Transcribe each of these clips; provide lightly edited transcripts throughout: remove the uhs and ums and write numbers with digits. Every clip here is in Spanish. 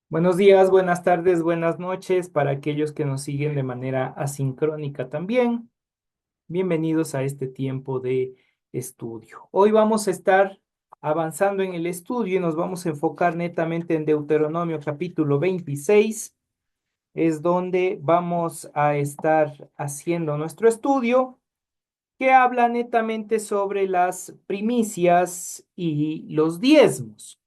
Buenos días, buenas tardes, buenas noches para aquellos que nos siguen de manera asincrónica también. Bienvenidos a este tiempo de estudio. Hoy vamos a estar avanzando en el estudio y nos vamos a enfocar netamente en Deuteronomio capítulo 26. Es donde vamos a estar haciendo nuestro estudio que habla netamente sobre las primicias y los diezmos.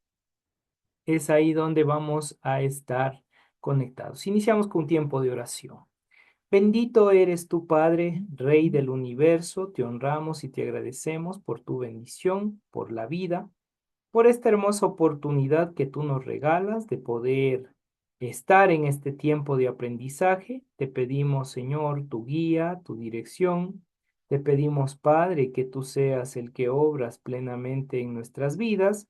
Es ahí donde vamos a estar conectados. Iniciamos con un tiempo de oración. Bendito eres tu Padre, Rey del universo, te honramos y te agradecemos por tu bendición, por la vida, por esta hermosa oportunidad que tú nos regalas de poder estar en este tiempo de aprendizaje. Te pedimos, Señor, tu guía, tu dirección. Te pedimos, Padre, que tú seas el que obras plenamente en nuestras vidas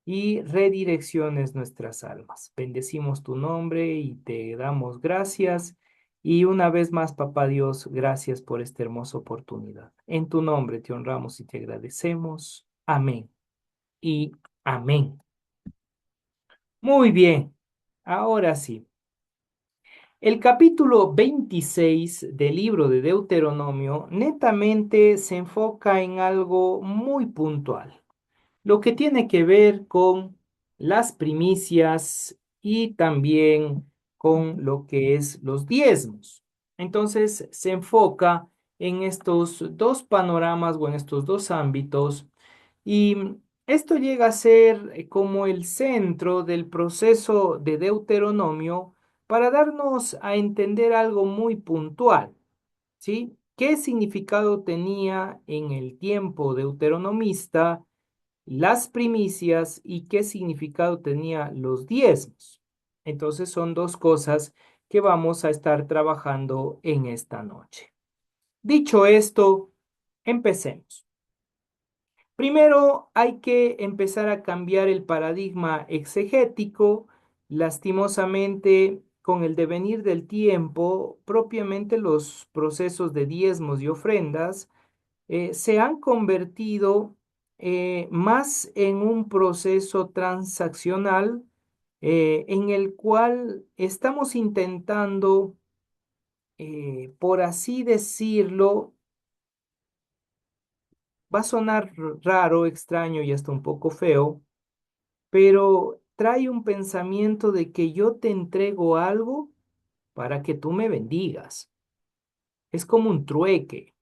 y redirecciones nuestras almas. Bendecimos tu nombre y te damos gracias. Y una vez más, Papá Dios, gracias por esta hermosa oportunidad. En tu nombre te honramos y te agradecemos. Amén y amén. Muy bien, ahora sí. El capítulo 26 del libro de Deuteronomio netamente se enfoca en algo muy puntual, lo que tiene que ver con las primicias y también con lo que es los diezmos. Entonces se enfoca en estos dos panoramas o en estos dos ámbitos y esto llega a ser como el centro del proceso de Deuteronomio para darnos a entender algo muy puntual, ¿sí? ¿Qué significado tenía en el tiempo deuteronomista las primicias y qué significado tenía los diezmos? Entonces son dos cosas que vamos a estar trabajando en esta noche. Dicho esto, empecemos. Primero hay que empezar a cambiar el paradigma exegético. Lastimosamente, con el devenir del tiempo, propiamente los procesos de diezmos y ofrendas se han convertido más en un proceso transaccional en el cual estamos intentando, por así decirlo, va a sonar raro, extraño y hasta un poco feo, pero trae un pensamiento de que yo te entrego algo para que tú me bendigas. Es como un trueque.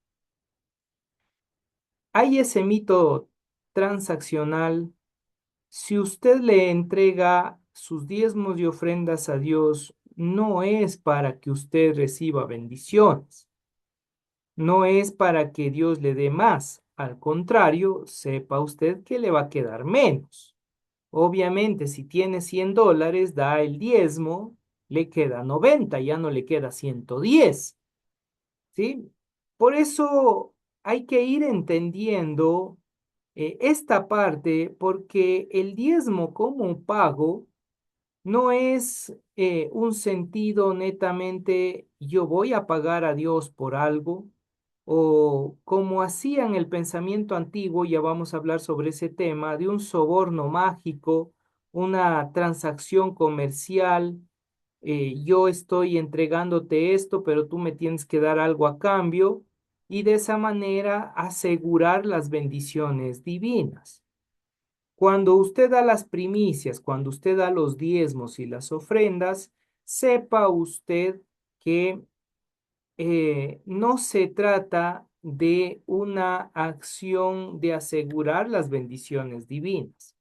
Hay ese mito transaccional. Si usted le entrega sus diezmos y ofrendas a Dios, no es para que usted reciba bendiciones, no es para que Dios le dé más. Al contrario, sepa usted que le va a quedar menos. Obviamente, si tiene $100, da el diezmo, le queda 90, ya no le queda 110, ¿sí? Por eso hay que ir entendiendo esta parte, porque el diezmo como pago no es un sentido netamente yo voy a pagar a Dios por algo, o como hacían el pensamiento antiguo, ya vamos a hablar sobre ese tema, de un soborno mágico, una transacción comercial. Yo estoy entregándote esto, pero tú me tienes que dar algo a cambio, y de esa manera asegurar las bendiciones divinas. Cuando usted da las primicias, cuando usted da los diezmos y las ofrendas, sepa usted que no se trata de una acción de asegurar las bendiciones divinas,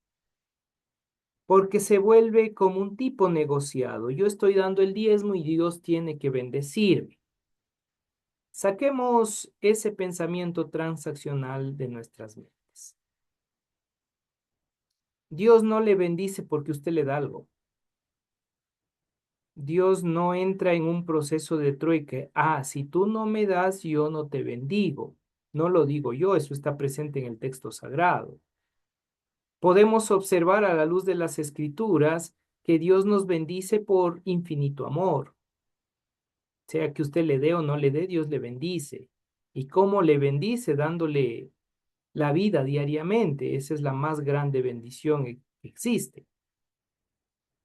porque se vuelve como un tipo negociado. Yo estoy dando el diezmo y Dios tiene que bendecirme. Saquemos ese pensamiento transaccional de nuestras mentes. Dios no le bendice porque usted le da algo. Dios no entra en un proceso de trueque. Ah, si tú no me das, yo no te bendigo. No lo digo yo, eso está presente en el texto sagrado. Podemos observar a la luz de las escrituras que Dios nos bendice por infinito amor. Sea que usted le dé o no le dé, Dios le bendice. ¿Y cómo le bendice? Dándole la vida diariamente. Esa es la más grande bendición que existe.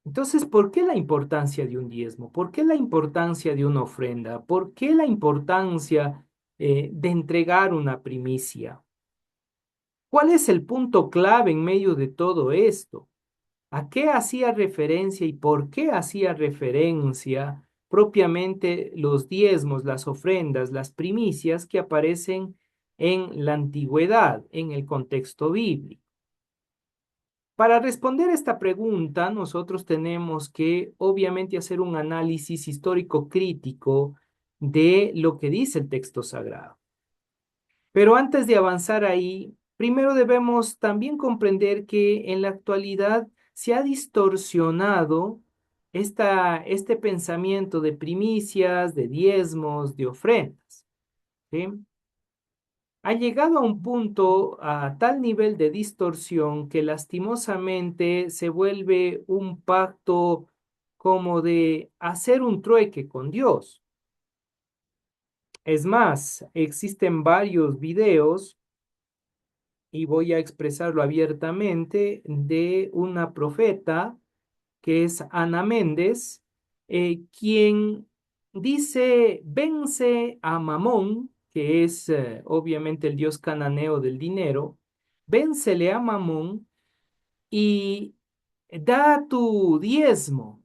Entonces, ¿por qué la importancia de un diezmo? ¿Por qué la importancia de una ofrenda? ¿Por qué la importancia de entregar una primicia? ¿Cuál es el punto clave en medio de todo esto? ¿A qué hacía referencia y por qué hacía referencia propiamente los diezmos, las ofrendas, las primicias que aparecen en la antigüedad, en el contexto bíblico? Para responder esta pregunta, nosotros tenemos que obviamente hacer un análisis histórico crítico de lo que dice el texto sagrado. Pero antes de avanzar ahí, primero debemos también comprender que en la actualidad se ha distorsionado este pensamiento de primicias, de diezmos, de ofrendas, ¿sí? Ha llegado a un punto, a tal nivel de distorsión que lastimosamente se vuelve un pacto como de hacer un trueque con Dios. Es más, existen varios videos, y voy a expresarlo abiertamente, de una profeta que es Ana Méndez, quien dice, vence a Mamón, que es obviamente el dios cananeo del dinero, vénsele a Mamón y da tu diezmo.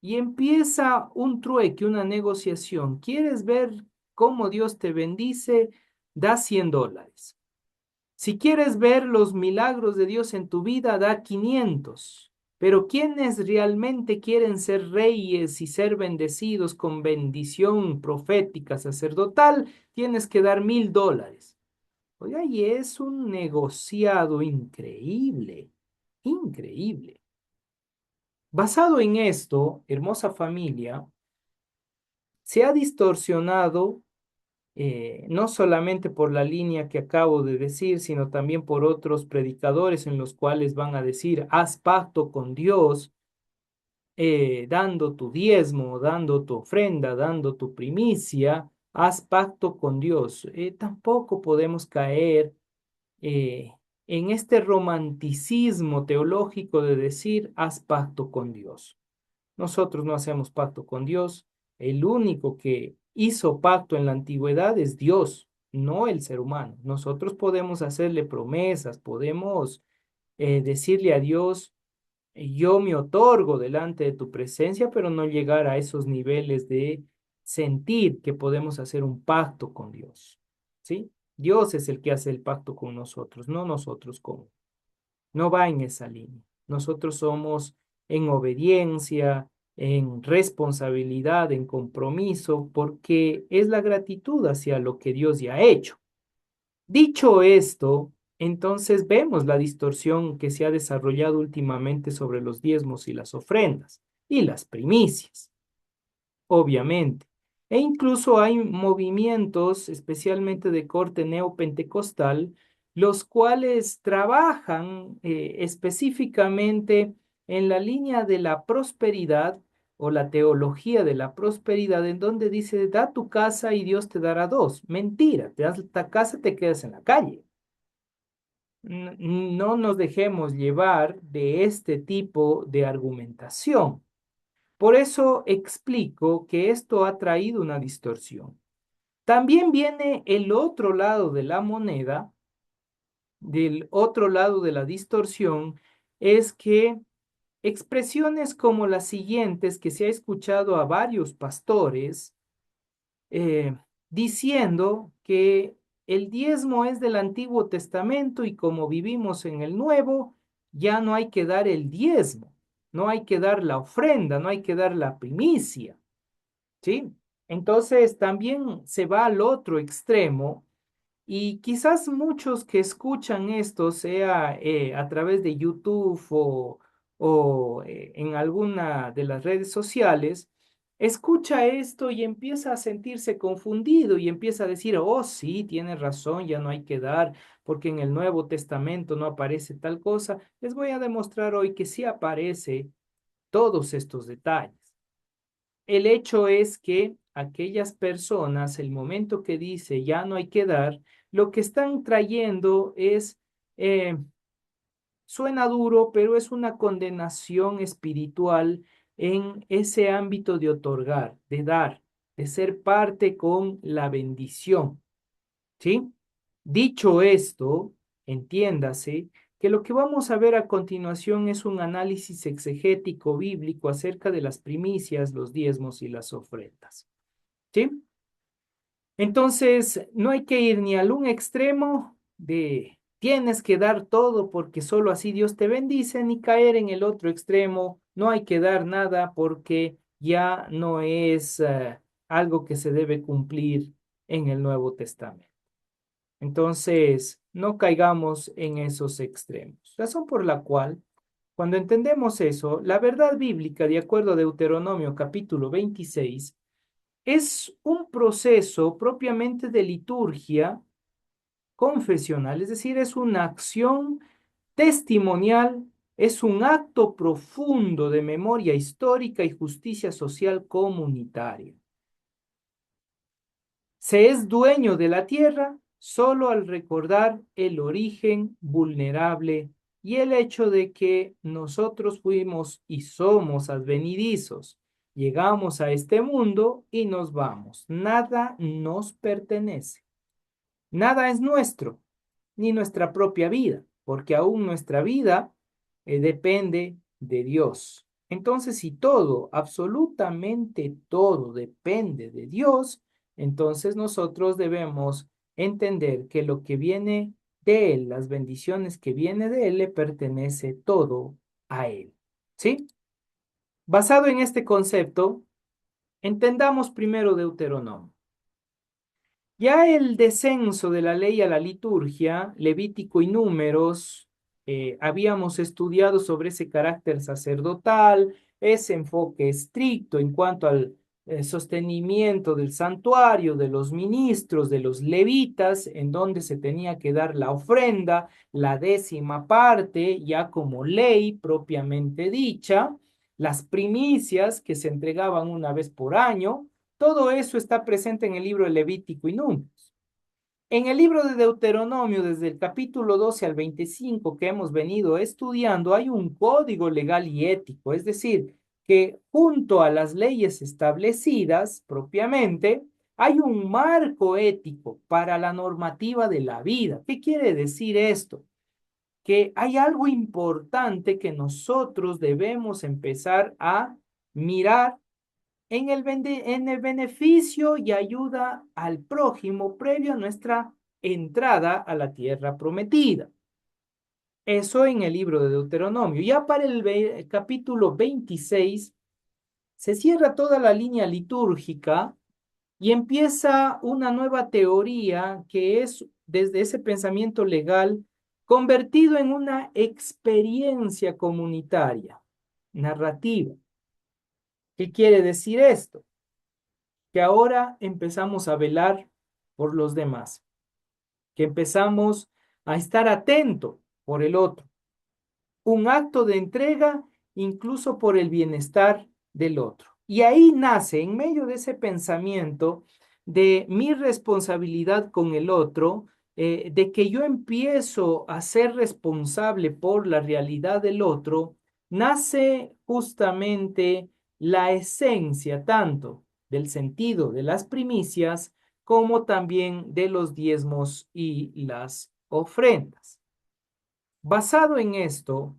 Y empieza un trueque, una negociación. ¿Quieres ver cómo Dios te bendice? Da $100. Si quieres ver los milagros de Dios en tu vida, da 500. Pero quienes realmente quieren ser reyes y ser bendecidos con bendición profética sacerdotal, tienes que dar $1000. Oiga, y es un negociado increíble, increíble. Basado en esto, hermosa familia, se ha distorsionado no solamente por la línea que acabo de decir, sino también por otros predicadores en los cuales van a decir, haz pacto con Dios, dando tu diezmo, dando tu ofrenda, dando tu primicia, haz pacto con Dios. Tampoco podemos caer eh, en este romanticismo teológico de decir, haz pacto con Dios. Nosotros no hacemos pacto con Dios. El único que hizo pacto en la antigüedad es Dios, no el ser humano. Nosotros podemos hacerle promesas, podemos decirle a Dios, yo me otorgo delante de tu presencia, pero no llegar a esos niveles de sentir que podemos hacer un pacto con Dios. ¿Sí? Dios es el que hace el pacto con nosotros, no nosotros con él. No va en esa línea. Nosotros somos en obediencia, en responsabilidad, en compromiso, porque es la gratitud hacia lo que Dios ya ha hecho. Dicho esto, entonces vemos la distorsión que se ha desarrollado últimamente sobre los diezmos y las ofrendas y las primicias, obviamente. E incluso hay movimientos, especialmente de corte neopentecostal, los cuales trabajan específicamente en la línea de la prosperidad o la teología de la prosperidad, en donde dice, da tu casa y Dios te dará dos. Mentira, te das la casa y te quedas en la calle. No nos dejemos llevar de este tipo de argumentación. Por eso explico que esto ha traído una distorsión. También viene el otro lado de la moneda, del otro lado de la distorsión, es que expresiones como las siguientes que se ha escuchado a varios pastores eh, diciendo que el diezmo es del Antiguo Testamento y como vivimos en el Nuevo, ya no hay que dar el diezmo, no hay que dar la ofrenda, no hay que dar la primicia. ¿Sí? Entonces también se va al otro extremo y quizás muchos que escuchan esto, sea a través de YouTube o en alguna de las redes sociales, escucha esto y empieza a sentirse confundido y empieza a decir, oh sí, tiene razón, ya no hay que dar, porque en el Nuevo Testamento no aparece tal cosa. Les voy a demostrar hoy que sí aparece todos estos detalles. El hecho es que aquellas personas, el momento que dice ya no hay que dar, lo que están trayendo es Suena duro, pero es una condenación espiritual en ese ámbito de otorgar, de dar, de ser parte con la bendición, ¿sí? Dicho esto, entiéndase que lo que vamos a ver a continuación es un análisis exegético bíblico acerca de las primicias, los diezmos y las ofrendas, ¿sí? Entonces, no hay que ir ni al un extremo de tienes que dar todo porque solo así Dios te bendice, ni caer en el otro extremo, no hay que dar nada porque ya no es algo que se debe cumplir en el Nuevo Testamento. Entonces, no caigamos en esos extremos. Razón por la cual, cuando entendemos eso, la verdad bíblica, de acuerdo a Deuteronomio capítulo 26, es un proceso propiamente de liturgia confesional, es decir, es una acción testimonial, es un acto profundo de memoria histórica y justicia social comunitaria. Se es dueño de la tierra solo al recordar el origen vulnerable y el hecho de que nosotros fuimos y somos advenedizos. Llegamos a este mundo y nos vamos. Nada nos pertenece. Nada es nuestro, ni nuestra propia vida, porque aún nuestra vida depende de Dios. Entonces, si todo, absolutamente todo depende de Dios, entonces nosotros debemos entender que lo que viene de Él, las bendiciones que viene de Él, le pertenece todo a Él. ¿Sí? Basado en este concepto, entendamos primero Deuteronomio. Ya el descenso de la ley a la liturgia, Levítico y Números, habíamos estudiado sobre ese carácter sacerdotal, ese enfoque estricto en cuanto al sostenimiento del santuario, de los ministros, de los levitas, en donde se tenía que dar la ofrenda, la décima parte, ya como ley propiamente dicha, las primicias que se entregaban una vez por año. Todo eso está presente en el libro de Levítico y Números. En el libro de Deuteronomio, desde el capítulo 12 al 25 que hemos venido estudiando, hay un código legal y ético, es decir, que junto a las leyes establecidas propiamente, hay un marco ético para la normativa de la vida. ¿Qué quiere decir esto? Que hay algo importante que nosotros debemos empezar a mirar en el beneficio y ayuda al prójimo previo a nuestra entrada a la tierra prometida. Eso en el libro de Deuteronomio. Ya para el capítulo 26 se cierra toda la línea litúrgica y empieza una nueva teoría que es desde ese pensamiento legal convertido en una experiencia comunitaria, narrativa. ¿Qué quiere decir esto? Que ahora empezamos a velar por los demás, que empezamos a estar atento por el otro, un acto de entrega incluso por el bienestar del otro. Y ahí nace, en medio de ese pensamiento de mi responsabilidad con el otro, de que yo empiezo a ser responsable por la realidad del otro, nace justamente la esencia tanto del sentido de las primicias como también de los diezmos y las ofrendas. Basado en esto,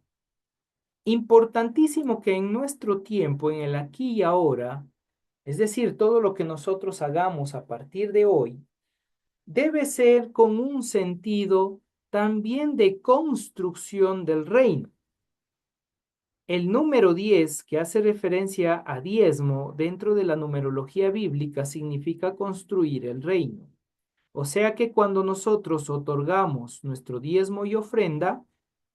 importantísimo que en nuestro tiempo, en el aquí y ahora, es decir, todo lo que nosotros hagamos a partir de hoy, debe ser con un sentido también de construcción del reino. El número 10, que hace referencia a diezmo dentro de la numerología bíblica, significa construir el reino. O sea que cuando nosotros otorgamos nuestro diezmo y ofrenda,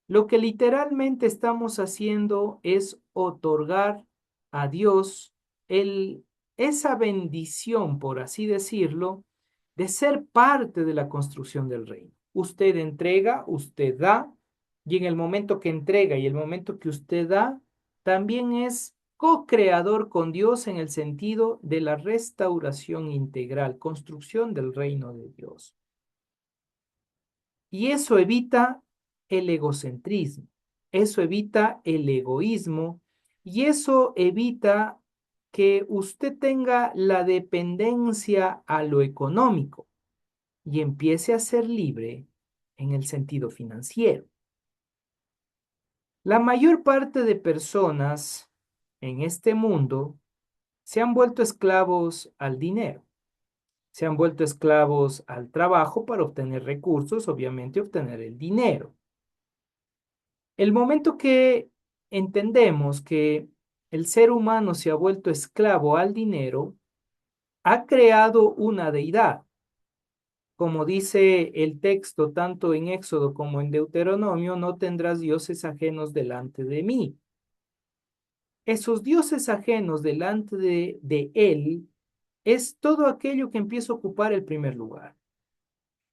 lo que literalmente estamos haciendo es otorgar a Dios esa bendición, por así decirlo, de ser parte de la construcción del reino. Usted entrega, usted da, y en el momento que entrega y el momento que usted da, también es co-creador con Dios en el sentido de la restauración integral, construcción del reino de Dios. Y eso evita el egocentrismo. eso evita el egoísmo y eso evita que usted tenga la dependencia a lo económico y empiece a ser libre en el sentido financiero. La mayor parte de personas en este mundo se han vuelto esclavos al dinero, se han vuelto esclavos al trabajo para obtener recursos, obviamente obtener el dinero. El momento que entendemos que el ser humano se ha vuelto esclavo al dinero, ha creado una deidad. Como dice el texto tanto en Éxodo como en Deuteronomio, no tendrás dioses ajenos delante de mí. Esos dioses ajenos delante de él es todo aquello que empieza a ocupar el primer lugar.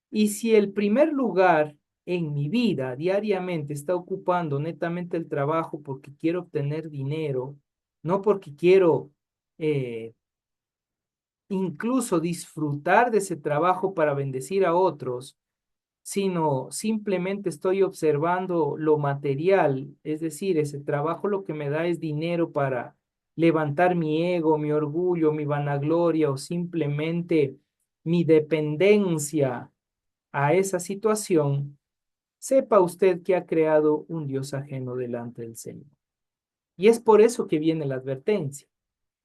Y si el primer lugar en mi vida diariamente está ocupando netamente el trabajo porque quiero obtener dinero, no porque quiero incluso disfrutar de ese trabajo para bendecir a otros, sino simplemente estoy observando lo material, es decir, ese trabajo lo que me da es dinero para levantar mi ego, mi orgullo, mi vanagloria o simplemente mi dependencia a esa situación, sepa usted que ha creado un Dios ajeno delante del Señor. Y es por eso que viene la advertencia.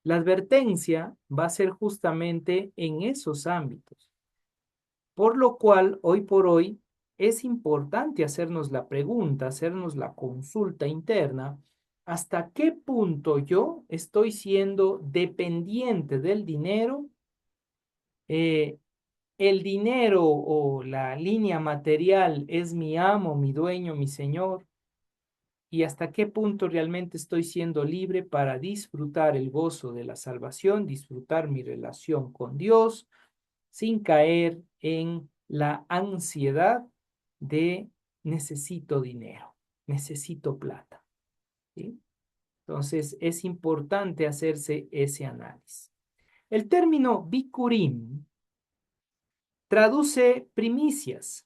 La advertencia va a ser justamente en esos ámbitos. Por lo cual, hoy por hoy, es importante hacernos la pregunta, hacernos la consulta interna, ¿hasta qué punto yo estoy siendo dependiente del dinero? ¿El dinero o la línea material es mi amo, mi dueño, mi señor? ¿Y hasta qué punto realmente estoy siendo libre para disfrutar el gozo de la salvación, disfrutar mi relación con Dios, sin caer en la ansiedad de necesito dinero, necesito plata? ¿Sí? Entonces es importante hacerse ese análisis. El término bikurim traduce primicias,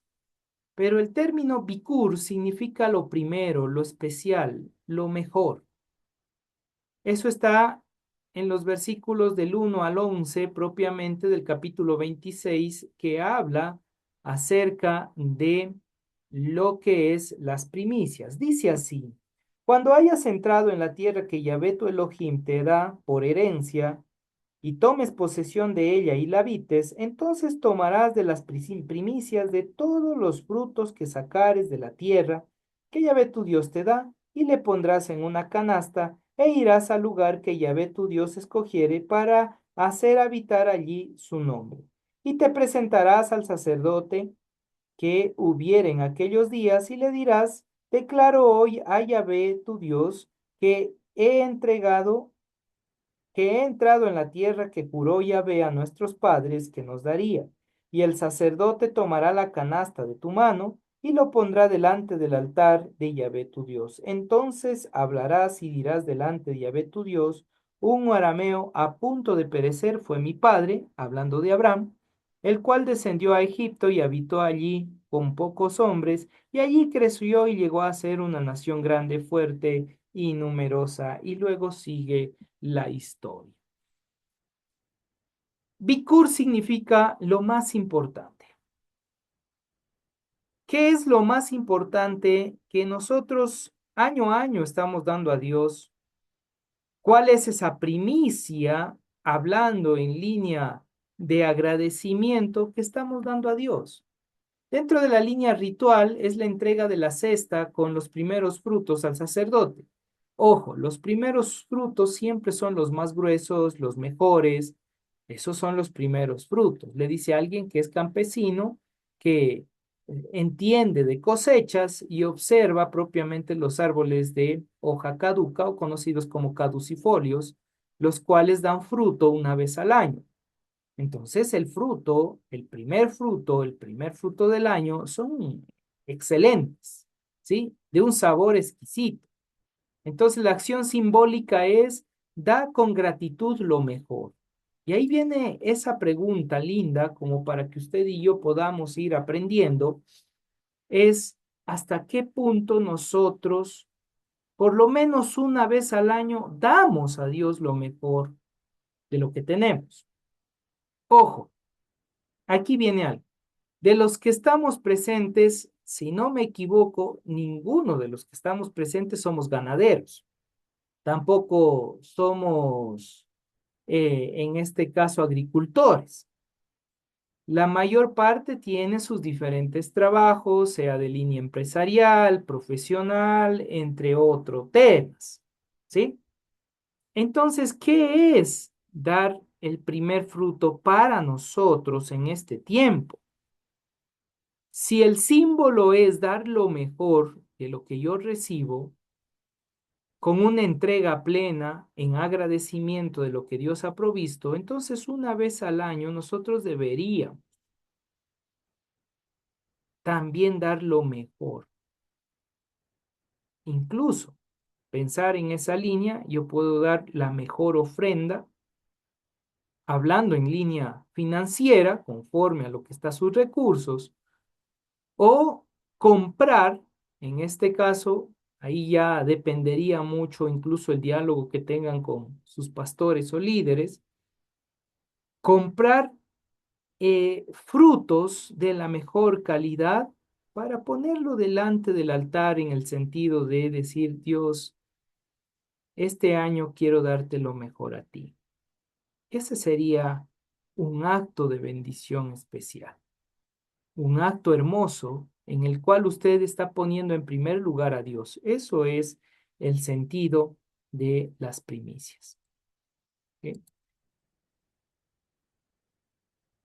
pero el término bikur significa lo primero, lo especial, lo mejor. Eso está en los versículos del 1 al 11 propiamente del capítulo 26, que habla acerca de lo que es las primicias. Dice así: cuando hayas entrado en la tierra que Yahvé tu Elohim te da por herencia, y tomes posesión de ella y la habites, entonces tomarás de las primicias de todos los frutos que sacares de la tierra que Yahvé tu Dios te da, y le pondrás en una canasta, e irás al lugar que Yahvé tu Dios escogiere para hacer habitar allí su nombre. Y te presentarás al sacerdote que hubiere en aquellos días, y le dirás: declaro hoy a Yahvé tu Dios que he entrado en la tierra que juró Yahvé a nuestros padres que nos daría. Y el sacerdote tomará la canasta de tu mano y lo pondrá delante del altar de Yahvé tu Dios. Entonces hablarás y dirás delante de Yahvé tu Dios: un arameo a punto de perecer fue mi padre, hablando de Abraham, el cual descendió a Egipto y habitó allí con pocos hombres, y allí creció y llegó a ser una nación grande, fuerte y numerosa. Y luego sigue la historia. Bikur significa lo más importante. ¿Qué es lo más importante que nosotros año a año estamos dando a Dios? ¿Cuál es esa primicia, hablando en línea de agradecimiento, que estamos dando a Dios? Dentro de la línea ritual es la entrega de la cesta con los primeros frutos al sacerdote. Ojo, los primeros frutos siempre son los más gruesos, los mejores. Esos son los primeros frutos. Le dice a alguien que es campesino, que entiende de cosechas y observa propiamente los árboles de hoja caduca o conocidos como caducifolios, los cuales dan fruto una vez al año. Entonces el fruto, el primer fruto del año son excelentes, ¿sí? De un sabor exquisito. Entonces la acción simbólica es: da con gratitud lo mejor. Y ahí viene esa pregunta linda, como para que usted y yo podamos ir aprendiendo, es: ¿hasta qué punto nosotros por lo menos una vez al año damos a Dios lo mejor de lo que tenemos. Ojo, aquí viene algo. De los que estamos presentes, si no me equivoco, ninguno de los que estamos presentes somos ganaderos. Tampoco somos, en este caso, agricultores. La mayor parte tiene sus diferentes trabajos, sea de línea empresarial, profesional, entre otros temas, ¿sí? Entonces, ¿qué es dar el primer fruto para nosotros en este tiempo? Si el símbolo es dar lo mejor de lo que yo recibo, con una entrega plena en agradecimiento de lo que Dios ha provisto, entonces una vez al año nosotros deberíamos también dar lo mejor. Incluso pensar en esa línea, yo puedo dar la mejor ofrenda, hablando en línea financiera, conforme a lo que está sus recursos, o comprar, en este caso, ahí ya dependería mucho incluso el diálogo que tengan con sus pastores o líderes, comprar frutos de la mejor calidad para ponerlo delante del altar en el sentido de decir, Dios, este año quiero darte lo mejor a ti. Ese sería un acto de bendición especial, un acto hermoso en el cual usted está poniendo en primer lugar a Dios. Eso es el sentido de las primicias. ¿Ok?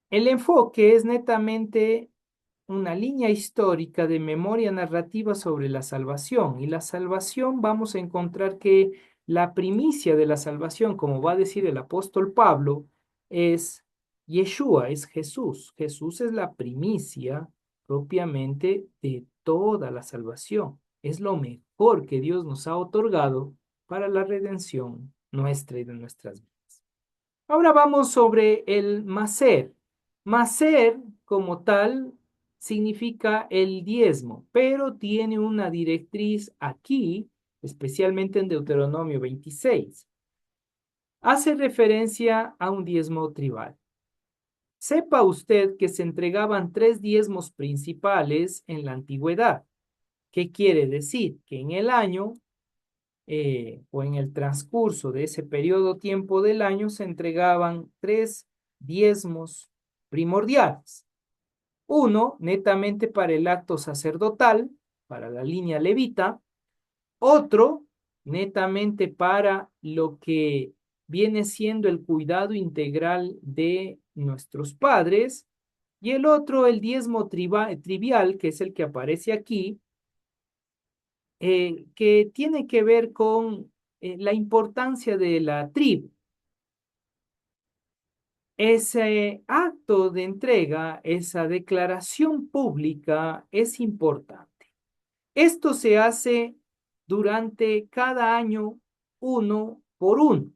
El enfoque es netamente una línea histórica de memoria narrativa sobre la salvación. Y la salvación vamos a encontrar que la primicia de la salvación, como va a decir el apóstol Pablo, es Yeshua, es Jesús. Jesús es la primicia propiamente de toda la salvación. Es lo mejor que Dios nos ha otorgado para la redención nuestra y de nuestras vidas. Ahora vamos sobre el maser. Maser como tal significa el diezmo, pero tiene una directriz aquí, especialmente en Deuteronomio 26. Hace referencia a un diezmo tribal. Sepa usted que se entregaban tres diezmos principales en la antigüedad. ¿Qué quiere decir? Que en el año o en el transcurso de ese periodo tiempo del año se entregaban tres diezmos primordiales. Uno, netamente para el acto sacerdotal, para la línea levita. Otro, netamente para lo que viene siendo el cuidado integral de nuestros padres. Y el otro, el diezmo trivial, que es el que aparece aquí, que tiene que ver con la importancia de la tribu. Ese acto de entrega, esa declaración pública es importante. Esto se hace durante cada año uno por uno,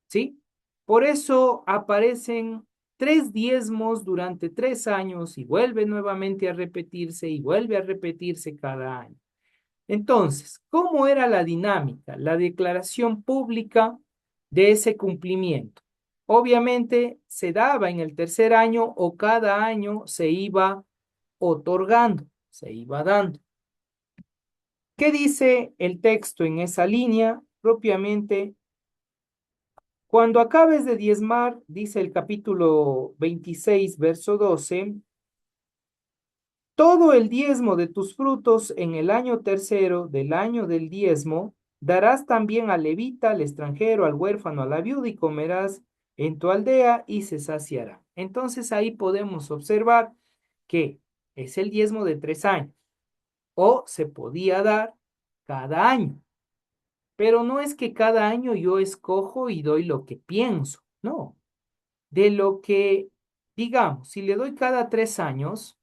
¿sí? Por eso aparecen tres diezmos durante 3 años y vuelve nuevamente a repetirse y vuelve a repetirse cada año. Entonces, ¿cómo era la dinámica? La declaración pública de ese cumplimiento. Obviamente se daba en el tercer año o cada año se iba otorgando, se iba dando. ¿Qué dice el texto en esa línea? Propiamente, cuando acabes de diezmar, dice el capítulo 26, verso 12, todo el diezmo de tus frutos en el año tercero del año del diezmo, darás también al levita, al extranjero, al huérfano, a la viuda, y comerás en tu aldea y se saciará. Entonces ahí podemos observar que es el diezmo de 3 años o se podía dar cada año. Pero no es que cada año yo escojo y doy lo que pienso, no. De lo que, digamos, si le doy cada 3 años,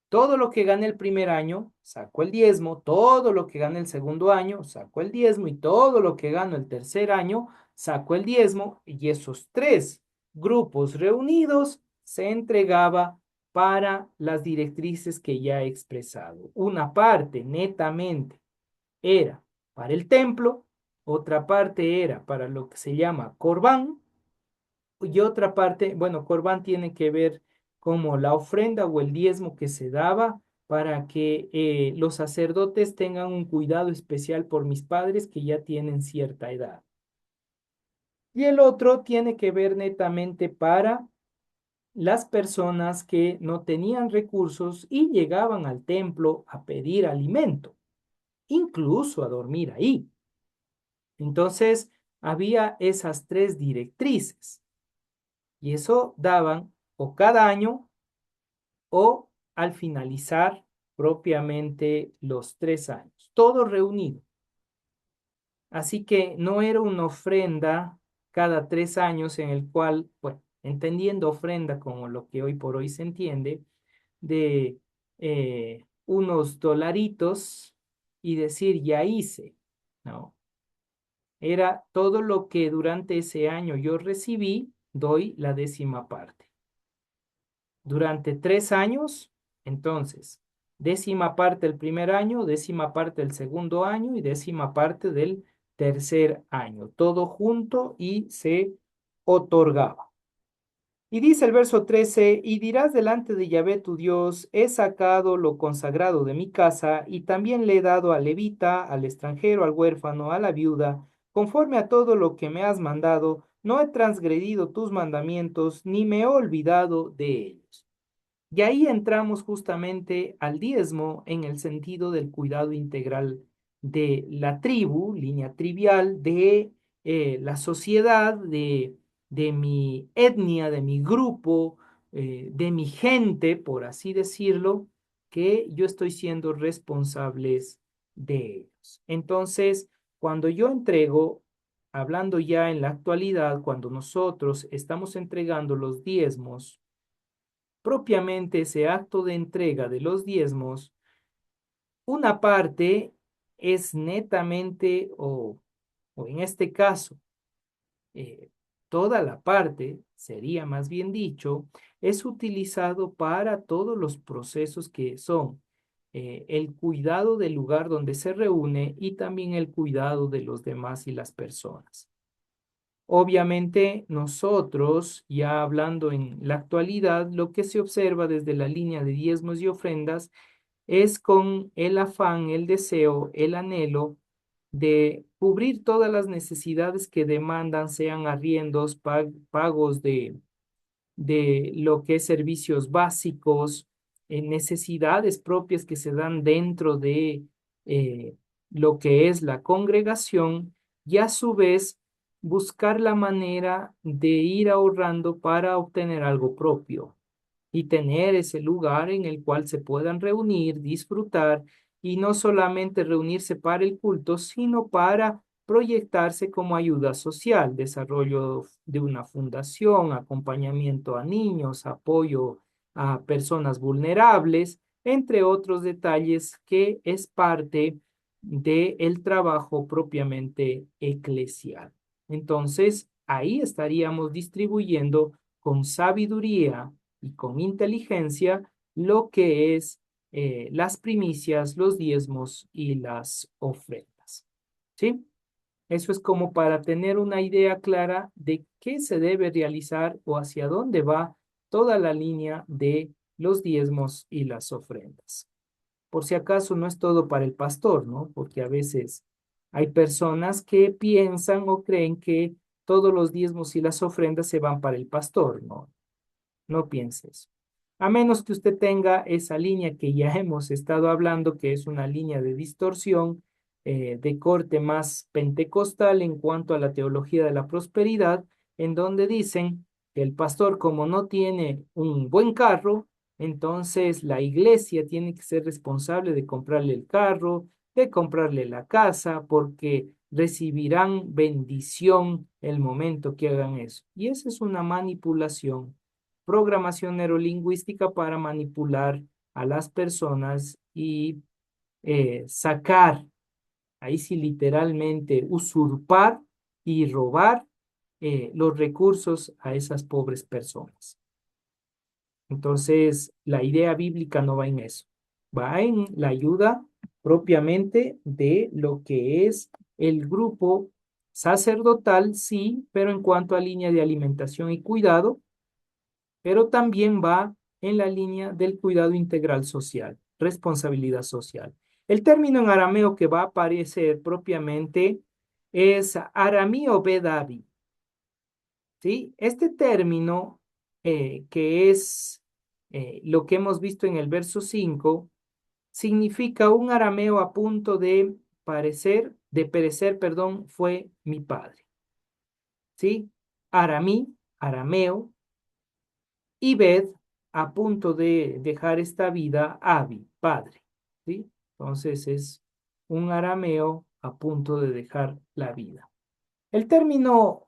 todo lo que gane el primer año, saco el diezmo, todo lo que gane el segundo año, saco el diezmo, y todo lo que gano el tercer año, saco el diezmo, y esos tres grupos reunidos se entregaba para las directrices que ya he expresado. Una parte netamente era para el templo, otra parte era para lo que se llama Corbán, y otra parte, bueno, Corbán tiene que ver como la ofrenda o el diezmo que se daba para que los sacerdotes tengan un cuidado especial por mis padres que ya tienen cierta edad. Y el otro tiene que ver netamente para las personas que no tenían recursos y llegaban al templo a pedir alimento, incluso a dormir ahí. Entonces, había esas tres directrices y eso daban o cada año o al finalizar propiamente los 3 años, todo reunido. Así que no era una ofrenda cada 3 años en el cual, bueno, entendiendo ofrenda como lo que hoy por hoy se entiende, de unos dolaritos y decir, ya hice, ¿no? Era todo lo que durante ese año yo recibí, doy la 10ª parte. Durante 3 años, entonces, 10ª parte el primer año, 10ª parte el segundo año y 10ª parte del tercer año, todo junto y se otorgaba. Y dice el verso 13, y dirás delante de Yahvé tu Dios, he sacado lo consagrado de mi casa, y también le he dado al levita, al extranjero, al huérfano, a la viuda, conforme a todo lo que me has mandado, no he transgredido tus mandamientos, ni me he olvidado de ellos. Y ahí entramos justamente al diezmo en el sentido del cuidado integral de la tribu, línea trivial, de la sociedad, de mi etnia, de mi grupo, de mi gente, por así decirlo, que yo estoy siendo responsables de ellos. Entonces, cuando yo entrego, hablando ya en la actualidad, cuando nosotros estamos entregando los diezmos, propiamente ese acto de entrega de los diezmos, una parte es netamente, o en este caso, eh, toda la parte, sería más bien dicho, es utilizado para todos los procesos que son el cuidado del lugar donde se reúne y también el cuidado de los demás y las personas. Obviamente, nosotros, ya hablando en la actualidad, lo que se observa desde la línea de diezmos y ofrendas es con el afán, el deseo, el anhelo de cubrir todas las necesidades que demandan, sean arriendos, pagos de lo que es servicios básicos, necesidades propias que se dan dentro de eh, lo que es la congregación y a su vez buscar la manera de ir ahorrando para obtener algo propio y tener ese lugar en el cual se puedan reunir, disfrutar y no solamente reunirse para el culto, sino para proyectarse como ayuda social, desarrollo de una fundación, acompañamiento a niños, apoyo a personas vulnerables, entre otros detalles que es parte del trabajo propiamente eclesial. Entonces, ahí estaríamos distribuyendo con sabiduría y con inteligencia lo que es las primicias, los diezmos y las ofrendas. ¿Sí? Eso es como para tener una idea clara de qué se debe realizar o hacia dónde va toda la línea de los diezmos y las ofrendas. Por si acaso no es todo para el pastor, ¿no? Porque a veces hay personas que piensan o creen que todos los diezmos y las ofrendas se van para el pastor, ¿no? No pienses. A menos que usted tenga esa línea que ya hemos estado hablando, que es una línea de distorsión de corte más pentecostal en cuanto a la teología de la prosperidad, en donde dicen que el pastor, como no tiene un buen carro, entonces la iglesia tiene que ser responsable de comprarle el carro, de comprarle la casa, porque recibirán bendición el momento que hagan eso. Y esa es una manipulación, programación neurolingüística para manipular a las personas y sacar, ahí sí literalmente, usurpar y robar los recursos a esas pobres personas. Entonces, la idea bíblica no va en eso, va en la ayuda propiamente de lo que es el grupo sacerdotal, sí, pero en cuanto a línea de alimentación y cuidado, pero también va en la línea del cuidado integral social, responsabilidad social. El término en arameo que va a aparecer propiamente es Aramí Obedavi, ¿sí? Este término, que es lo que hemos visto en el verso 5, significa un arameo a punto de perecer, perdón, fue mi padre, ¿sí? Aramí, arameo, y Bed a punto de dejar esta vida, Abi, padre, ¿sí? Entonces es un arameo a punto de dejar la vida. El término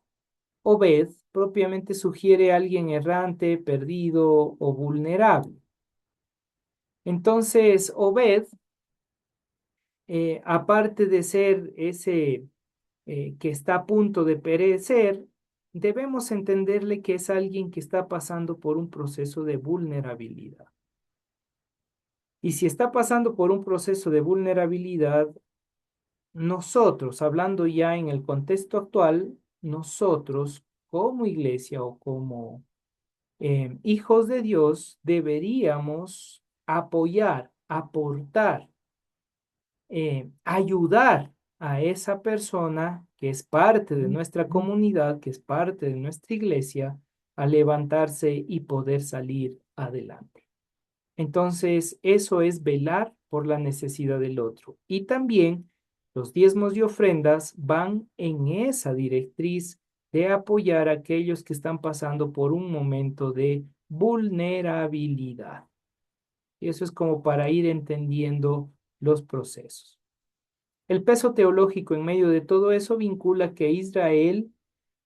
Obed propiamente sugiere a alguien errante, perdido o vulnerable. Entonces, Obed, aparte de ser ese que está a punto de perecer, debemos entenderle que es alguien que está pasando por un proceso de vulnerabilidad. Y si está pasando por un proceso de vulnerabilidad, nosotros, hablando ya en el contexto actual, nosotros como iglesia o como hijos de Dios deberíamos apoyar, aportar, ayudar a esa persona que es parte de nuestra comunidad, que es parte de nuestra iglesia, a levantarse y poder salir adelante. Entonces, eso es velar por la necesidad del otro. Y también los diezmos y ofrendas van en esa directriz de apoyar a aquellos que están pasando por un momento de vulnerabilidad. Y eso es como para ir entendiendo los procesos. El peso teológico en medio de todo eso vincula que Israel,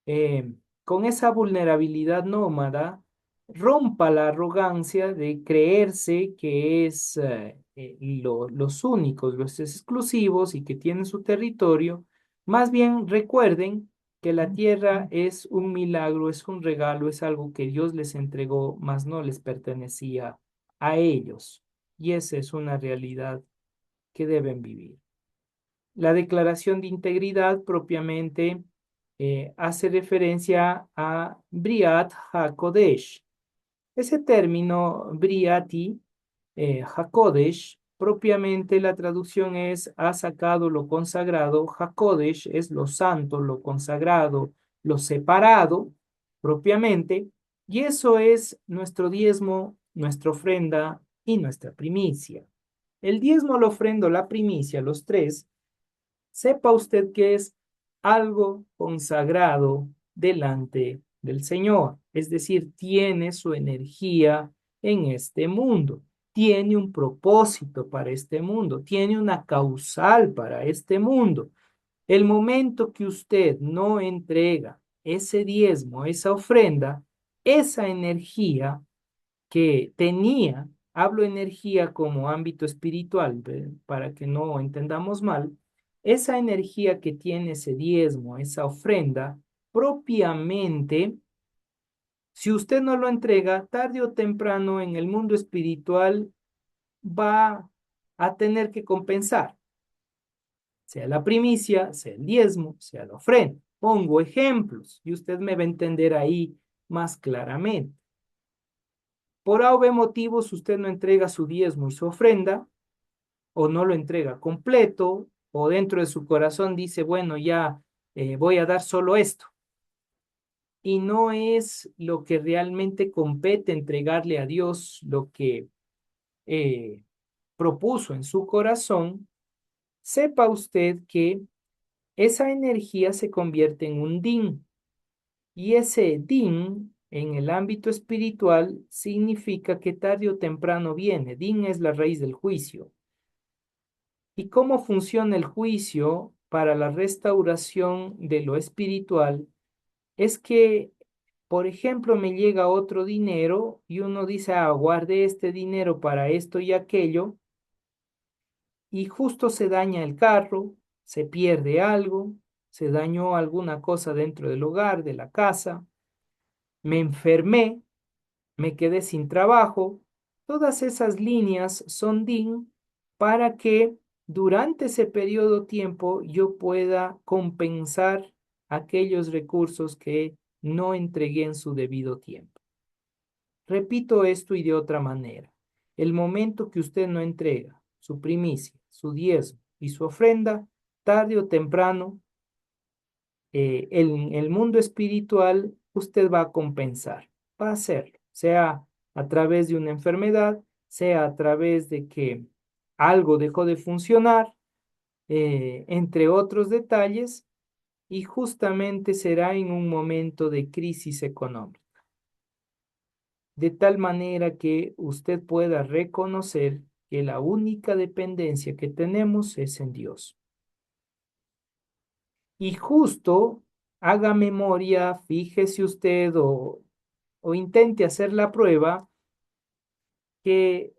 eh, con esa vulnerabilidad nómada, rompa la arrogancia de creerse que es los únicos, los exclusivos y que tienen su territorio. Más bien recuerden que la tierra es un milagro, es un regalo, es algo que Dios les entregó, mas no les pertenecía a ellos. Y esa es una realidad que deben vivir. La declaración de integridad propiamente hace referencia a Briat HaKodesh. Ese término, Briati HaKodesh, propiamente la traducción es ha sacado lo consagrado. HaKodesh es lo santo, lo consagrado, lo separado propiamente. Y eso es nuestro diezmo, nuestra ofrenda y nuestra primicia. El diezmo, la ofrenda, la primicia, los tres, sepa usted que es algo consagrado delante del Señor. Es decir, tiene su energía en este mundo, tiene un propósito para este mundo, tiene una causal para este mundo. El momento que usted no entrega ese diezmo, esa ofrenda, esa energía que tenía, hablo energía como ámbito espiritual, para que no entendamos mal, esa energía que tiene ese diezmo, esa ofrenda, propiamente, si usted no lo entrega, tarde o temprano en el mundo espiritual va a tener que compensar, sea la primicia, sea el diezmo, sea la ofrenda. Pongo ejemplos y usted me va a entender ahí más claramente. Por A o B motivos, usted no entrega su diezmo y su ofrenda, o no lo entrega completo, o dentro de su corazón dice, bueno, ya voy a dar solo esto. Y no es lo que realmente compete entregarle a Dios lo que eh, propuso en su corazón. Sepa usted que esa energía se convierte en un din. Y ese din en el ámbito espiritual significa que tarde o temprano viene. Din es la raíz del juicio. ¿Y cómo funciona el juicio para la restauración de lo espiritual? Es que, por ejemplo, me llega otro dinero y uno dice, ah, guardé este dinero para esto y aquello, y justo se daña el carro, se pierde algo, se dañó alguna cosa dentro del hogar, de la casa, me enfermé, me quedé sin trabajo. Todas esas líneas son DIN para que durante ese periodo de tiempo yo pueda compensar aquellos recursos que no entregué en su debido tiempo. Repito esto y de otra manera. El momento que usted no entrega su primicia, su y su ofrenda, tarde o temprano, en el mundo espiritual, usted va a compensar, va a hacerlo, sea a través de una enfermedad, sea a través de que algo dejó de funcionar, entre otros detalles, y justamente será en un momento de crisis económica, de tal manera que usted pueda reconocer que la única dependencia que tenemos es en Dios. Y justo haga memoria, fíjese usted o intente hacer la prueba que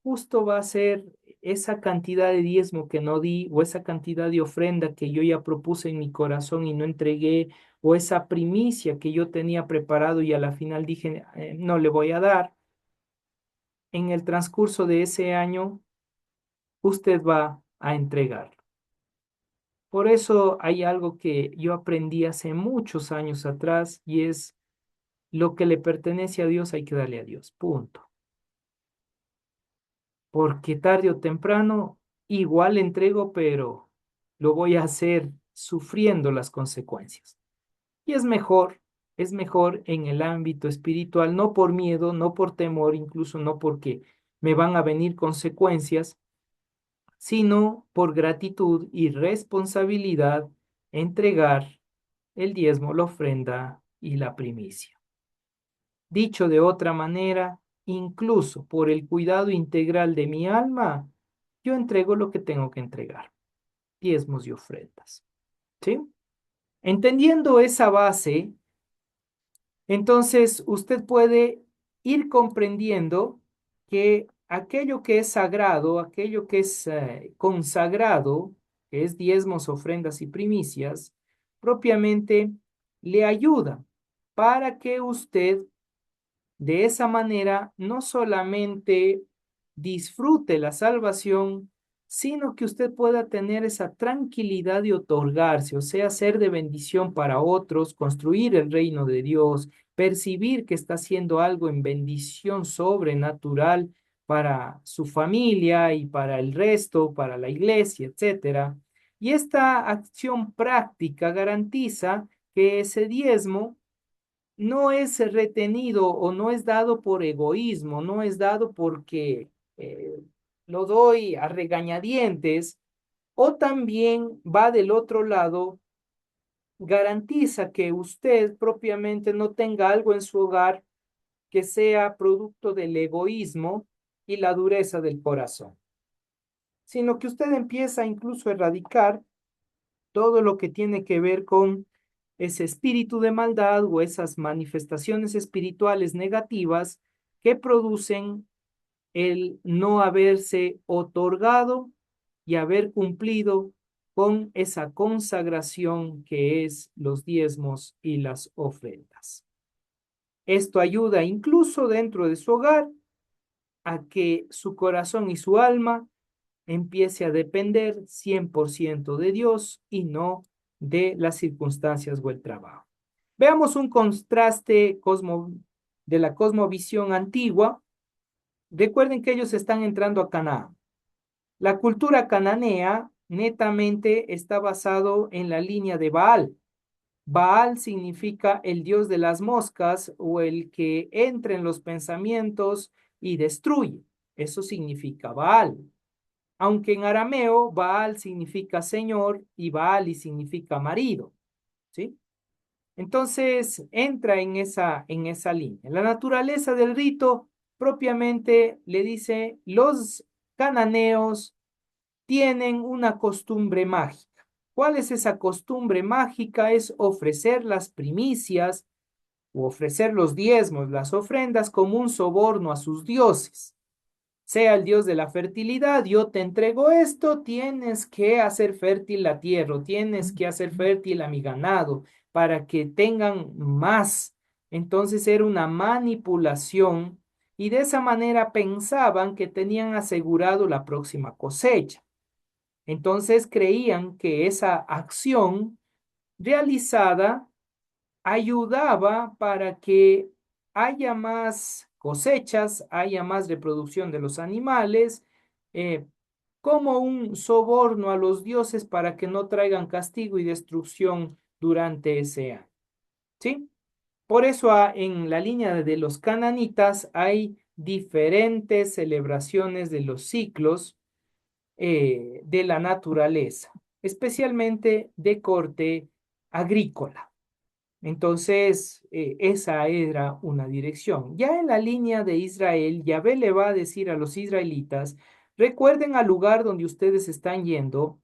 justo va a ser esa cantidad de diezmo que no di o esa cantidad de ofrenda que yo ya propuse en mi corazón y no entregué o esa primicia que yo tenía preparado y a la final dije, no le voy a dar. En el transcurso de ese año, usted va a entregar. Por eso hay algo que yo aprendí hace muchos años atrás y es lo que le pertenece a Dios hay que darle a Dios, punto. Porque tarde o temprano igual entrego, pero lo voy a hacer sufriendo las consecuencias. Y es mejor en el ámbito espiritual, no por miedo, no por temor, incluso no porque me van a venir consecuencias, sino por gratitud y responsabilidad entregar el diezmo, la ofrenda y la primicia. Dicho de otra manera, incluso por el cuidado integral de mi alma, yo entrego lo que tengo que entregar, diezmos y ofrendas. ¿Sí? Entendiendo esa base, entonces usted puede ir comprendiendo que aquello que es sagrado, aquello que es consagrado, que es diezmos, ofrendas y primicias, propiamente le ayuda para que usted de esa manera, no solamente disfrute la salvación, sino que usted pueda tener esa tranquilidad de otorgarse, o sea, ser de bendición para otros, construir el reino de Dios, percibir que está haciendo algo en bendición sobrenatural para su familia y para el resto, para la iglesia, etcétera. Y esta acción práctica garantiza que ese diezmo no es retenido o no es dado por egoísmo, no es dado porque eh, lo doy a regañadientes, o también va del otro lado, garantiza que usted propiamente no tenga algo en su hogar que sea producto del egoísmo y la dureza del corazón, sino que usted empieza incluso a erradicar todo lo que tiene que ver con ese espíritu de maldad o esas manifestaciones espirituales negativas que producen el no haberse otorgado y haber cumplido con esa consagración que es los diezmos y las ofrendas. Esto ayuda incluso dentro de su hogar a que su corazón y su alma empiece a depender 100% de Dios y no de las circunstancias o el trabajo. Veamos un contraste de la cosmovisión antigua. Recuerden que ellos están entrando a Canaán. La cultura cananea netamente está basado en la línea de Baal. Baal significa el dios de las moscas o el que entra en los pensamientos y destruye. Eso significa Baal. Aunque en arameo Baal significa señor y Baali significa marido, ¿sí? Entonces entra en esa línea. La naturaleza del rito propiamente le dice, los cananeos tienen una costumbre mágica. ¿Cuál es esa costumbre mágica? Es ofrecer las primicias o ofrecer los diezmos, las ofrendas como un soborno a sus dioses. Sea el Dios de la fertilidad, yo te entrego esto, tienes que hacer fértil la tierra, tienes que hacer fértil a mi ganado para que tengan más. Entonces era una manipulación y de esa manera pensaban que tenían asegurado la próxima cosecha. Entonces creían que esa acción realizada ayudaba para que haya más cosechas, haya más reproducción de los animales, eh, como un soborno a los dioses para que no traigan castigo y destrucción durante ese año. ¿Sí? Por eso en la línea de los cananitas hay diferentes celebraciones de los ciclos de la naturaleza, especialmente de corte agrícola. Entonces, esa era una dirección. Ya en la línea de Israel, Yahvé le va a decir a los israelitas, recuerden al lugar donde ustedes están yendo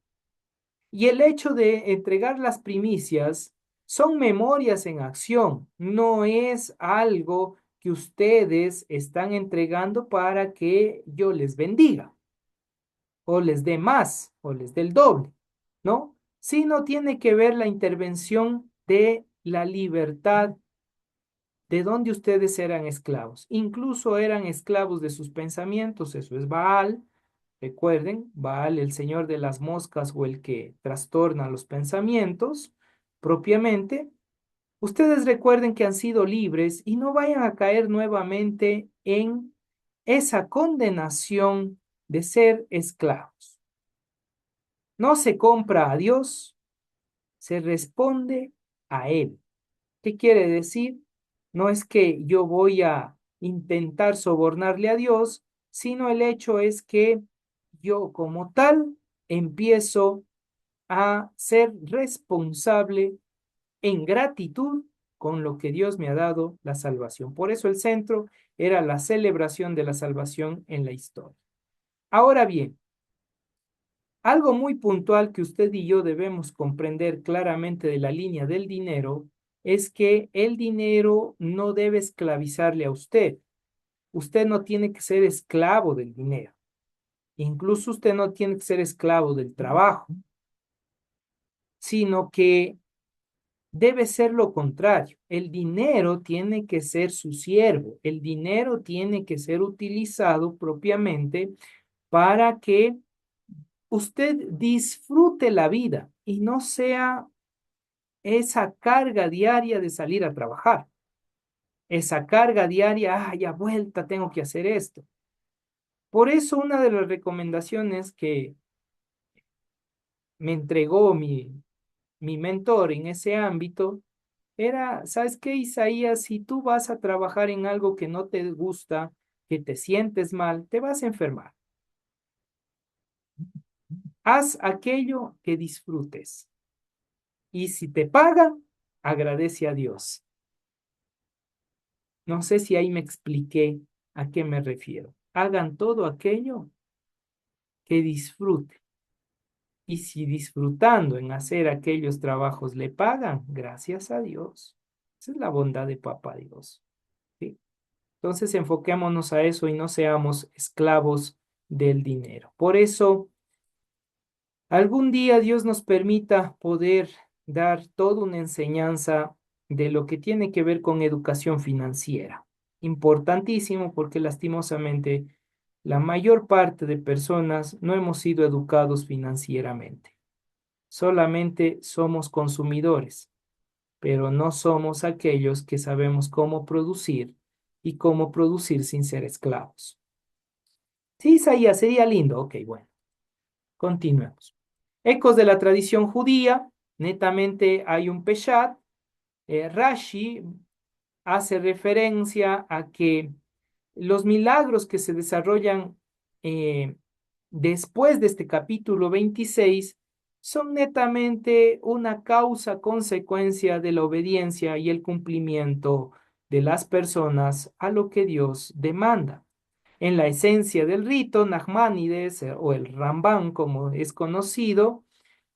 y el hecho de entregar las primicias son memorias en acción, no es algo que ustedes están entregando para que yo les bendiga o les dé más o les dé el doble, ¿no? Sino tiene que ver la intervención de la libertad de donde ustedes eran esclavos. Incluso eran esclavos de sus pensamientos, eso es Baal. Recuerden, Baal, el señor de las moscas o el que trastorna los pensamientos propiamente. Ustedes recuerden que han sido libres y no vayan a caer nuevamente en esa condenación de ser esclavos. No se compra a Dios, se responde a Él. ¿Qué quiere decir? No es que yo voy a intentar sobornarle a Dios, sino el hecho es que yo como tal empiezo a ser responsable en gratitud con lo que Dios me ha dado, la salvación. Por eso el centro era la celebración de la salvación en la historia. Ahora bien, algo muy puntual que usted y yo debemos comprender claramente de la línea del dinero es que el dinero no debe esclavizarle a usted. Usted no tiene que ser esclavo del dinero. Incluso usted no tiene que ser esclavo del trabajo, sino que debe ser lo contrario. El dinero tiene que ser su siervo. El dinero tiene que ser utilizado propiamente para que usted disfrute la vida y no sea esa carga diaria de salir a trabajar, esa carga diaria, ya vuelta, tengo que hacer esto. Por eso una de las recomendaciones que me entregó mi mentor en ese ámbito era, ¿sabes qué, Isaías? Si tú vas a trabajar en algo que no te gusta, que te sientes mal, te vas a enfermar. Haz aquello que disfrutes. Y si te pagan, agradece a Dios. No sé si ahí me expliqué a qué me refiero. Hagan todo aquello que disfruten. Y si disfrutando en hacer aquellos trabajos le pagan, gracias a Dios. Esa es la bondad de Papá Dios. ¿Sí? Entonces enfoquémonos a eso y no seamos esclavos del dinero. Por eso, algún día Dios nos permita poder dar toda una enseñanza de lo que tiene que ver con educación financiera. Importantísimo porque lastimosamente la mayor parte de personas no hemos sido educados financieramente. Solamente somos consumidores, pero no somos aquellos que sabemos cómo producir y cómo producir sin ser esclavos. Sí, Isaías, sería lindo. Ok, bueno, continuemos. Ecos de la tradición judía, netamente hay un Peshat. Rashi hace referencia a que los milagros que se desarrollan eh, después de este capítulo 26 son netamente una causa-consecuencia de la obediencia y el cumplimiento de las personas a lo que Dios demanda. En la esencia del rito, Nachmanides o el Rambán, como es conocido,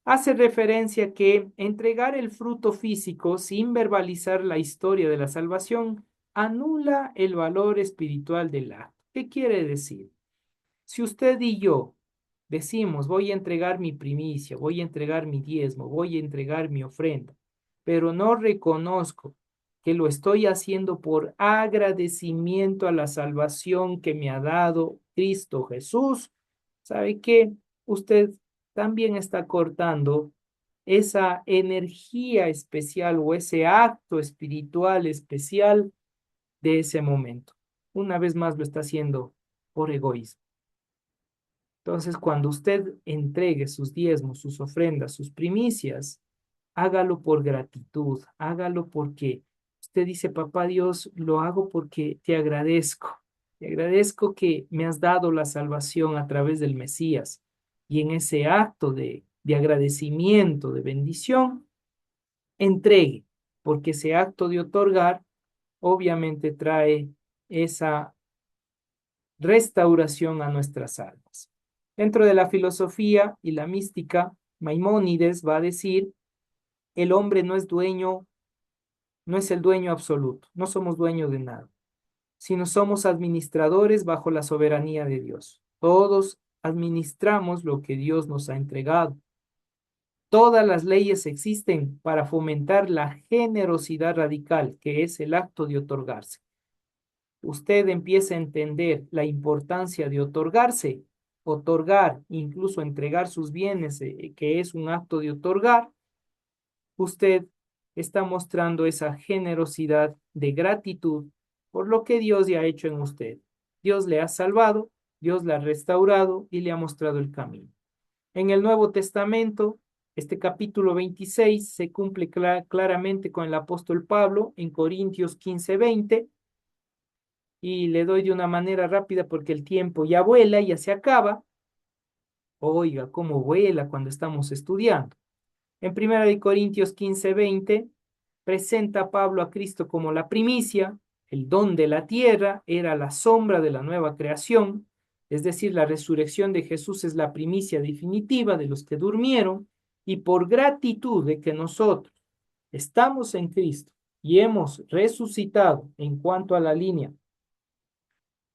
hace referencia que entregar el fruto físico sin verbalizar la historia de la salvación anula el valor espiritual del acto. ¿Qué quiere decir? Si usted y yo decimos, voy a entregar mi primicia, voy a entregar mi diezmo, voy a entregar mi ofrenda, pero no reconozco que lo estoy haciendo por agradecimiento a la salvación que me ha dado Cristo Jesús, ¿sabe qué? Usted también está cortando esa energía especial o ese acto espiritual especial de ese momento. Una vez más lo está haciendo por egoísmo. Entonces, cuando usted entregue sus diezmos, sus ofrendas, sus primicias, hágalo por gratitud, hágalo porque usted dice, papá Dios, lo hago porque te agradezco que me has dado la salvación a través del Mesías. Y en ese acto de agradecimiento, de bendición, entregue, porque ese acto de otorgar obviamente trae esa restauración a nuestras almas. Dentro de la filosofía y la mística, Maimónides va a decir, el hombre no es dueño, no es el dueño absoluto, no somos dueños de nada, sino somos administradores bajo la soberanía de Dios. Todos administramos lo que Dios nos ha entregado. Todas las leyes existen para fomentar la generosidad radical, que es el acto de otorgarse. Usted empieza a entender la importancia de otorgarse, otorgar, incluso entregar sus bienes, que es un acto de otorgar, usted está mostrando esa generosidad de gratitud por lo que Dios ya ha hecho en usted. Dios le ha salvado, Dios le ha restaurado y le ha mostrado el camino. En el Nuevo Testamento, este capítulo 26 se cumple claramente con el apóstol Pablo en Corintios 15:20 y le doy de una manera rápida porque el tiempo ya vuela, ya se acaba. Oiga, cómo vuela cuando estamos estudiando. En 1 Corintios 15:20 presenta Pablo a Cristo como la primicia, el don de la tierra, era la sombra de la nueva creación, es decir, la resurrección de Jesús es la primicia definitiva de los que durmieron, y por gratitud de que nosotros estamos en Cristo y hemos resucitado en cuanto a la línea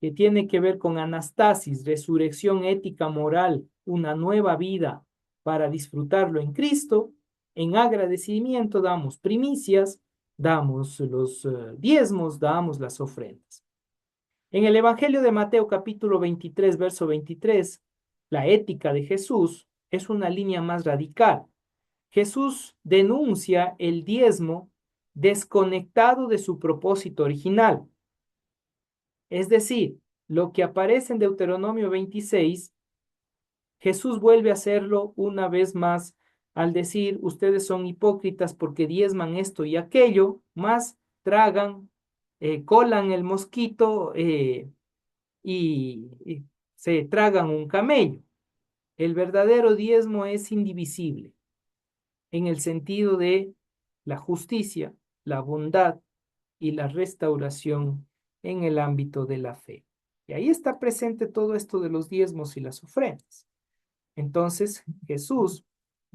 que tiene que ver con anastasis, resurrección ética moral, una nueva vida para disfrutarlo en Cristo, en agradecimiento damos primicias, damos los diezmos, damos las ofrendas. En el Evangelio de Mateo capítulo 23, verso 23, la ética de Jesús es una línea más radical. Jesús denuncia el diezmo desconectado de su propósito original. Es decir, lo que aparece en Deuteronomio 26, Jesús vuelve a hacerlo una vez más al decir, ustedes son hipócritas porque diezman esto y aquello, más tragan, colan el mosquito y se tragan un camello. El verdadero diezmo es indivisible en el sentido de la justicia, la bondad y la restauración en el ámbito de la fe. Y ahí está presente todo esto de los diezmos y las ofrendas. Entonces Jesús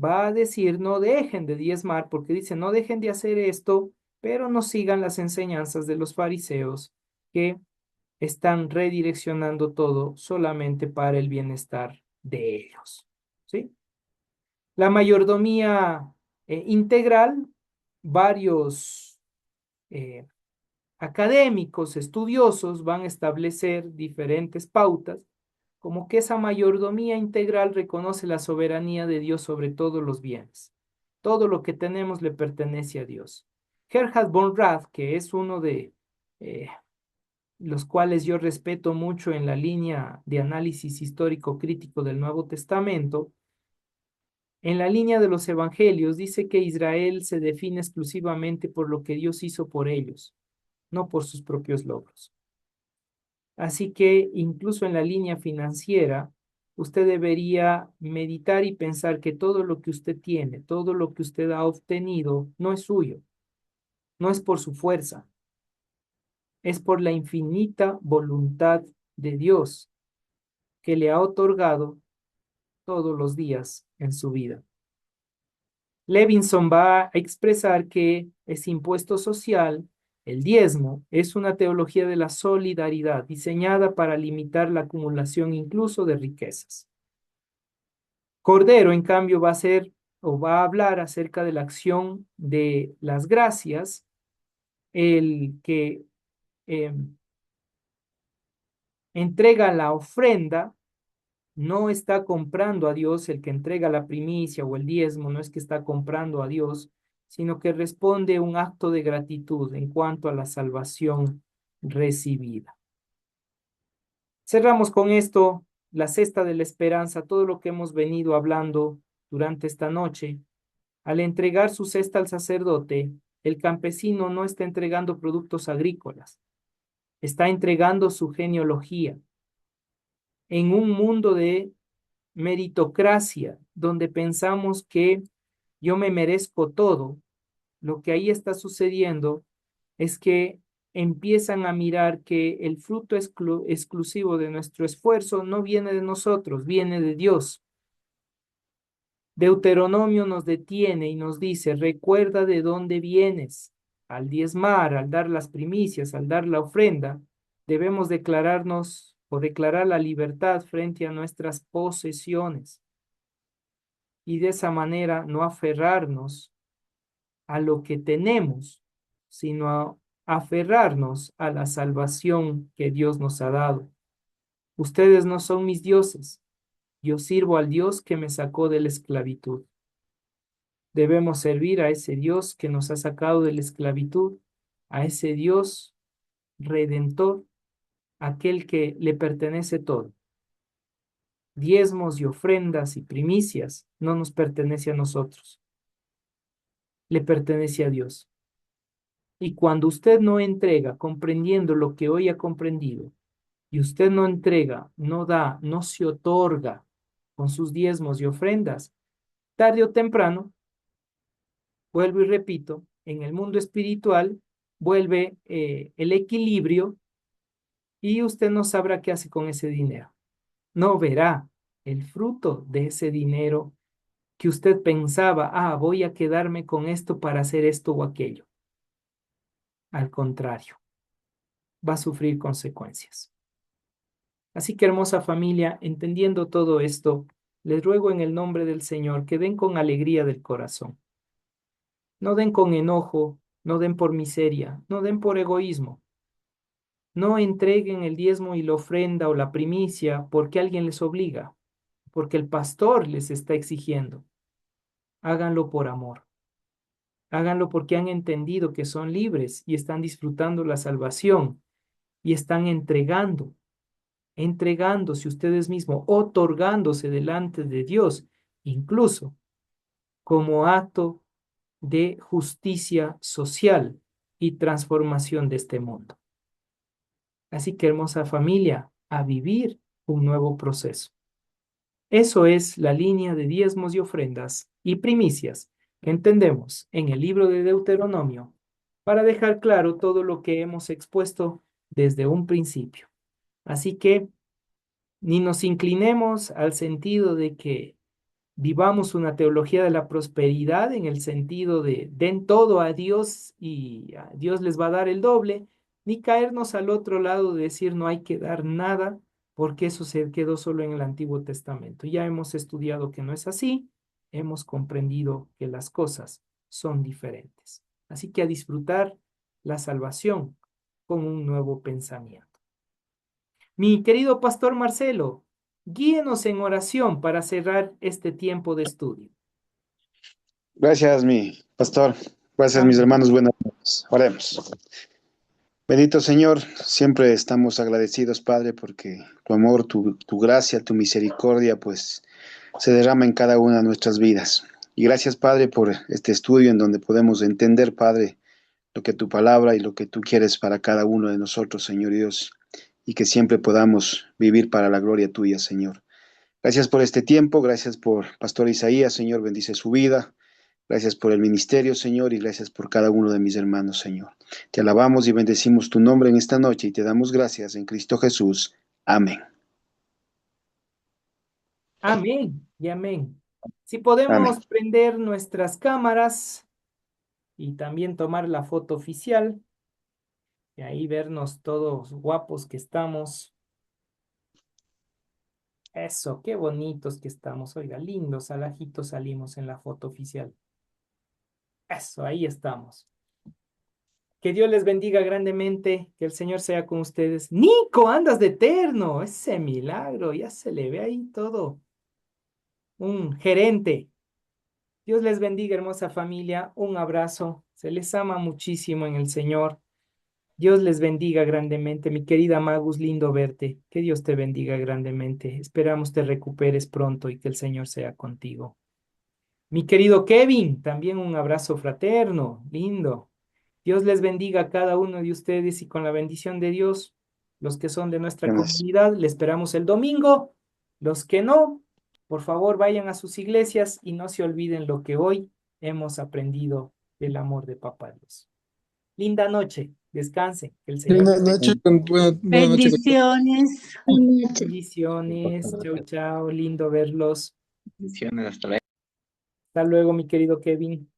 va a decir, no dejen de diezmar, porque dice, no dejen de hacer esto, pero no sigan las enseñanzas de los fariseos que están redireccionando todo solamente para el bienestar de ellos. ¿Sí? La mayordomía integral, varios académicos, estudiosos van a establecer diferentes pautas, como que esa mayordomía integral reconoce la soberanía de Dios sobre todos los bienes. Todo lo que tenemos le pertenece a Dios. Gerhard von Rath, que es uno de eh, los cuales yo respeto mucho en la línea de análisis histórico crítico del Nuevo Testamento, en la línea de los evangelios dice que Israel se define exclusivamente por lo que Dios hizo por ellos, no por sus propios logros. Así que incluso en la línea financiera, usted debería meditar y pensar que todo lo que usted tiene, todo lo que usted ha obtenido, no es suyo, no es por su fuerza, es por la infinita voluntad de Dios que le ha otorgado todos los días en su vida. Levinson va a expresar que ese impuesto social, el diezmo, es una teología de la solidaridad diseñada para limitar la acumulación incluso de riquezas. Cordero, en cambio, va a ser o va a hablar acerca de la acción de las gracias, el que entrega la ofrenda no está comprando a Dios, el que entrega la primicia o el diezmo, no es que está comprando a Dios, sino que responde un acto de gratitud en cuanto a la salvación recibida. Cerramos con esto la cesta de la esperanza, todo lo que hemos venido hablando durante esta noche. Al entregar su cesta al sacerdote, el campesino no está entregando productos agrícolas, está entregando su genealogía. En un mundo de meritocracia, donde pensamos que yo me merezco todo, lo que ahí está sucediendo es que empiezan a mirar que el fruto exclusivo de nuestro esfuerzo no viene de nosotros, viene de Dios. Deuteronomio nos detiene y nos dice, recuerda de dónde vienes. Al diezmar, al dar las primicias, al dar la ofrenda, debemos declararnos o declarar la libertad frente a nuestras posesiones y de esa manera no aferrarnos a lo que tenemos, sino a aferrarnos a la salvación que Dios nos ha dado. Ustedes no son mis dioses, yo sirvo al Dios que me sacó de la esclavitud. Debemos servir a ese Dios que nos ha sacado de la esclavitud, a ese Dios redentor, aquel que le pertenece todo. Diezmos y ofrendas y primicias no nos pertenece a nosotros, le pertenece a Dios. Y cuando usted no entrega comprendiendo lo que hoy ha comprendido, y usted no entrega, no da, no se otorga con sus diezmos y ofrendas, tarde o temprano, vuelvo y repito, en el mundo espiritual vuelve el equilibrio y usted no sabrá qué hace con ese dinero. No verá el fruto de ese dinero que usted pensaba, voy a quedarme con esto para hacer esto o aquello. Al contrario, va a sufrir consecuencias. Así que hermosa familia, entendiendo todo esto, les ruego en el nombre del Señor que den con alegría del corazón. No den con enojo, no den por miseria, no den por egoísmo. No entreguen el diezmo y la ofrenda o la primicia porque alguien les obliga, porque el pastor les está exigiendo. Háganlo por amor. Háganlo porque han entendido que son libres y están disfrutando la salvación y están entregándose ustedes mismos, otorgándose delante de Dios, incluso como acto de justicia social y transformación de este mundo. Así que hermosa familia, a vivir un nuevo proceso. Eso es la línea de diezmos y ofrendas y primicias que entendemos en el libro de Deuteronomio para dejar claro todo lo que hemos expuesto desde un principio. Así que ni nos inclinemos al sentido de que vivamos una teología de la prosperidad en el sentido de den todo a Dios y a Dios les va a dar el doble, ni caernos al otro lado de decir no hay que dar nada porque eso se quedó solo en el Antiguo Testamento. Ya hemos estudiado que no es así, hemos comprendido que las cosas son diferentes. Así que a disfrutar la salvación con un nuevo pensamiento. Mi querido pastor Marcelo, guíenos en oración para cerrar este tiempo de estudio. Gracias, mi pastor. Gracias, mis Amén. hermanos. Buenas noches. Oremos. Bendito Señor, siempre estamos agradecidos, Padre, porque tu amor, tu gracia, tu misericordia, pues se derrama en cada una de nuestras vidas. Y gracias, Padre, por este estudio en donde podemos entender, Padre, lo que tu palabra y lo que tú quieres para cada uno de nosotros, Señor Dios, y que siempre podamos vivir para la gloria tuya, Señor. Gracias por este tiempo, gracias por Pastor Isaías, Señor, bendice su vida. Gracias por el ministerio, Señor, y gracias por cada uno de mis hermanos, Señor. Te alabamos y bendecimos tu nombre en esta noche y te damos gracias en Cristo Jesús. Amén. Amén y amén. Si Amén. podemos prender nuestras cámaras y también tomar la foto oficial y ahí vernos todos guapos que estamos. Eso, qué bonitos que estamos. Oiga, lindos alajitos salimos en la foto oficial. Eso, ahí estamos. Que Dios les bendiga grandemente, que el Señor sea con ustedes. Nico, andas de eterno, ese milagro, ya se le ve ahí todo. Un gerente. Dios les bendiga, hermosa familia. Un abrazo. Se les ama muchísimo en el Señor. Dios les bendiga grandemente. Mi querida Magus, lindo verte. Que Dios te bendiga grandemente. Esperamos te recuperes pronto y que el Señor sea contigo. Mi querido Kevin, también un abrazo fraterno, lindo. Dios les bendiga a cada uno de ustedes y con la bendición de Dios, los que son de nuestra Tienes- comunidad, le esperamos el domingo. Los que no, por favor, vayan a sus iglesias y no se olviden lo que hoy hemos aprendido del amor de Papá Dios. Linda noche, descansen, que el Señor Buenas esté noches, con buena noche con Bendiciones. bendiciones. Chau, chau, lindo verlos. Bendiciones, hasta luego. Hasta luego, mi querido Kevin.